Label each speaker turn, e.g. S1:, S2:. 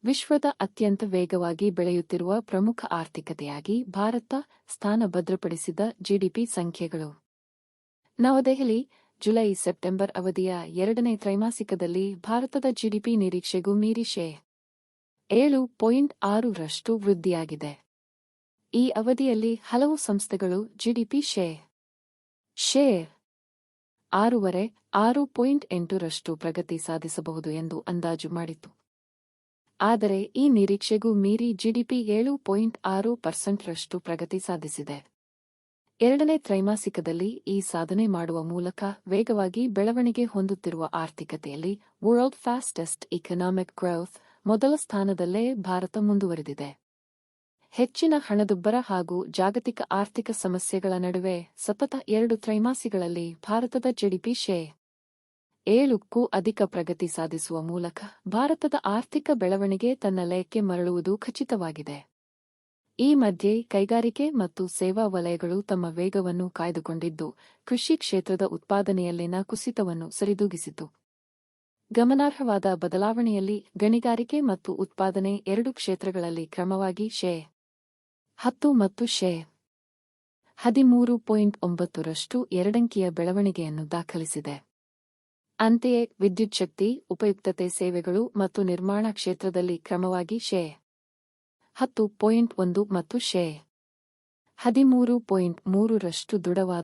S1: ವಿಶ್ವದ ಅತ್ಯಂತ ವೇಗವಾಗಿ ಬೆಳೆಯುತ್ತಿರುವ ಪ್ರಮುಖ ಆರ್ಥಿಕತೆಯಾಗಿ ಭಾರತ ಸ್ಥಾನ ಭದ್ರಪಡಿಸಿದ ಜಿಡಿಪಿ ಸಂಖ್ಯೆಗಳು. ನವದೆಹಲಿ, ಜುಲೈ-ಸೆಪ್ಟೆಂಬರ್ ಅವಧಿಯ ಎರಡನೇ ತ್ರೈಮಾಸಿಕದಲ್ಲಿ ಭಾರತದ ಜಿಡಿಪಿ ನಿರೀಕ್ಷೆಗೂ ಮೀರಿ ಶೇ. 7.6% ವೃದ್ಧಿಯಾಗಿದೆ. ಈ ಅವಧಿಯಲ್ಲಿ ಹಲವು ಸಂಸ್ಥೆಗಳು ಜಿಡಿಪಿ ಶೇ. 6.8% ಪ್ರಗತಿ ಸಾಧಿಸಬಹುದು ಎಂದು ಅಂದಾಜು ಮಾಡಿತು. ಆದರೆ ಈ ನಿರೀಕ್ಷೆಗೂ ಮೀರಿ ಜಿಡಿಪಿ 7.6% ಪ್ರಗತಿ ಸಾಧಿಸಿದೆ. ಎರಡನೇ ತ್ರೈಮಾಸಿಕದಲ್ಲಿ ಈ ಸಾಧನೆ ಮಾಡುವ ಮೂಲಕ ವೇಗವಾಗಿ ಬೆಳವಣಿಗೆ ಹೊಂದುತ್ತಿರುವ ಆರ್ಥಿಕತೆಯಲ್ಲಿ ವರ್ಲ್ಡ್ ಫಾಸ್ಟೆಸ್ಟ್ ಇಕನಾಮಿಕ್ ಗ್ರೋತ್ ಮೊದಲ ಸ್ಥಾನದಲ್ಲೇ ಭಾರತ ಮುಂದುವರೆದಿದೆ. ಹೆಚ್ಚಿನ ಹಣದುಬ್ಬರ ಹಾಗೂ ಜಾಗತಿಕ ಆರ್ಥಿಕ ಸಮಸ್ಯೆಗಳ ನಡುವೆ ಸತತ 2 ತ್ರೈಮಾಸಿಕಗಳಲ್ಲಿ ಭಾರತದ ಜಿಡಿಪಿ ಶೇ. 7ಕ್ಕೂ ಅಧಿಕ ಪ್ರಗತಿ ಸಾಧಿಸುವ ಮೂಲಕ ಭಾರತದ ಆರ್ಥಿಕ ಬೆಳವಣಿಗೆ ತನ್ನ ಲಯಕ್ಕೆ ಮರಳುವುದು ಖಚಿತವಾಗಿದೆ. ಈ ಮಧ್ಯೆ ಕೈಗಾರಿಕೆ ಮತ್ತು ಸೇವಾ ವಲಯಗಳು ತಮ್ಮ ವೇಗವನ್ನು ಕಾಯ್ದುಕೊಂಡಿದ್ದು, ಕೃಷಿ ಕ್ಷೇತ್ರದ ಉತ್ಪಾದನೆಯಲ್ಲಿನ ಕುಸಿತವನ್ನು ಸರಿದೂಗಿಸಿತು. ಗಮನಾರ್ಹವಾದ ಬದಲಾವಣೆಯಲ್ಲಿ ಗಣಿಗಾರಿಕೆ ಮತ್ತು ಉತ್ಪಾದನೆ ಎರಡೂ ಕ್ಷೇತ್ರಗಳಲ್ಲಿ ಕ್ರಮವಾಗಿ ಶೇ. 10 ಮತ್ತು ಶೇ. 13.9% ಎರಡಂಕಿಯ ಬೆಳವಣಿಗೆಯನ್ನು ದಾಖಲಿಸಿದೆ. ಅಂತೆಯೇ ವಿದ್ಯುಚ್ಛಕ್ತಿ, ಉಪಯುಕ್ತತೆ ಸೇವೆಗಳು ಮತ್ತು ನಿರ್ಮಾಣ ಕ್ಷೇತ್ರದಲ್ಲಿ ಕ್ರಮವಾಗಿ ಶೇ. 10.1 ಮತ್ತು ಶೇ. 13.3% ದೃಢವಾದ